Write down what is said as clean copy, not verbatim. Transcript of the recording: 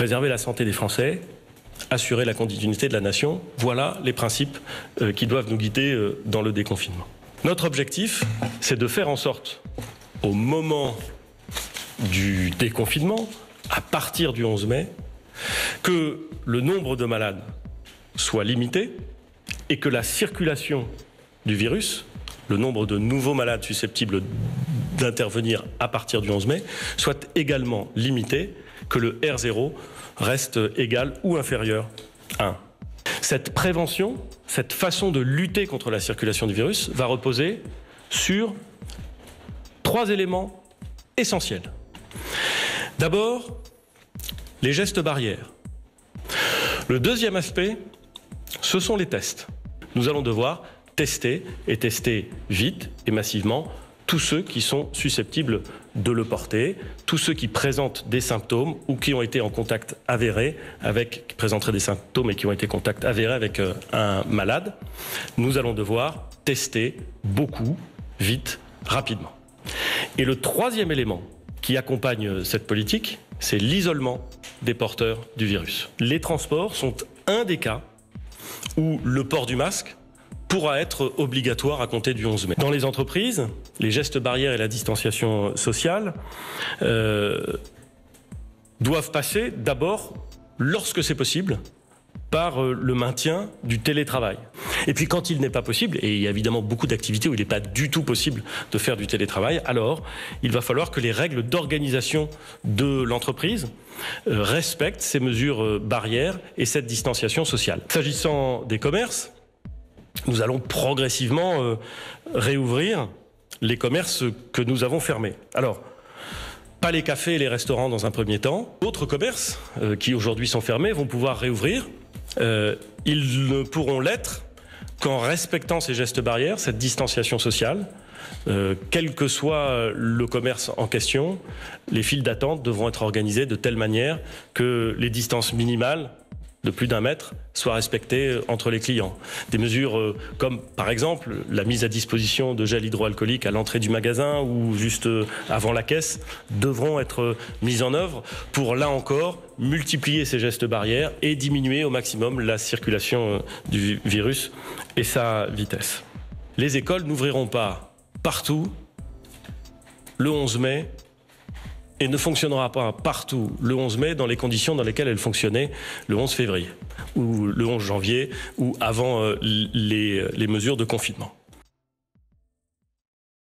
préserver la santé des Français, assurer la continuité de la nation, voilà les principes qui doivent nous guider dans le déconfinement. Notre objectif, c'est de faire en sorte, au moment du déconfinement, à partir du 11 mai, que le nombre de malades soit limité et que la circulation du virus, le nombre de nouveaux malades susceptibles d'intervenir à partir du 11 mai, soit également limité, que le R0 reste égal ou inférieur à 1. Cette prévention, cette façon de lutter contre la circulation du virus va reposer sur 3 éléments essentiels. D'abord, les gestes barrières. Le deuxième aspect, ce sont les tests. Nous allons devoir tester et tester vite et massivement tous ceux qui sont susceptibles de le porter, tous ceux qui présentent des symptômes ou qui ont été en contact avéré qui présenteraient des symptômes et qui ont été en contact avéré avec un malade. Nous allons devoir tester beaucoup, vite, rapidement. Et le troisième élément qui accompagne cette politique, c'est l'isolement des porteurs du virus. Les transports sont un des cas où le port du masque pourra être obligatoire à compter du 11 mai. Dans les entreprises, les gestes barrières et la distanciation sociale doivent passer d'abord, lorsque c'est possible, par le maintien du télétravail. Et puis quand il n'est pas possible, et il y a évidemment beaucoup d'activités où il n'est pas du tout possible de faire du télétravail, alors il va falloir que les règles d'organisation de l'entreprise respectent ces mesures barrières et cette distanciation sociale. S'agissant des commerces, nous allons progressivement réouvrir les commerces que nous avons fermés. Alors, pas les cafés et les restaurants dans un premier temps. D'autres commerces qui aujourd'hui sont fermés vont pouvoir réouvrir. Ils ne pourront l'être qu'en respectant ces gestes barrières, cette distanciation sociale. Quel que soit le commerce en question, les files d'attente devront être organisées de telle manière que les distances minimales de plus d'1 mètre soient respectées entre les clients. Des mesures comme, par exemple, la mise à disposition de gel hydroalcoolique à l'entrée du magasin ou juste avant la caisse devront être mises en œuvre pour, là encore, multiplier ces gestes barrières et diminuer au maximum la circulation du virus et sa vitesse. Les écoles n'ouvriront pas partout le 11 mai et ne fonctionnera pas partout le 11 mai dans les conditions dans lesquelles elle fonctionnait le 11 février ou le 11 janvier ou avant les mesures de confinement.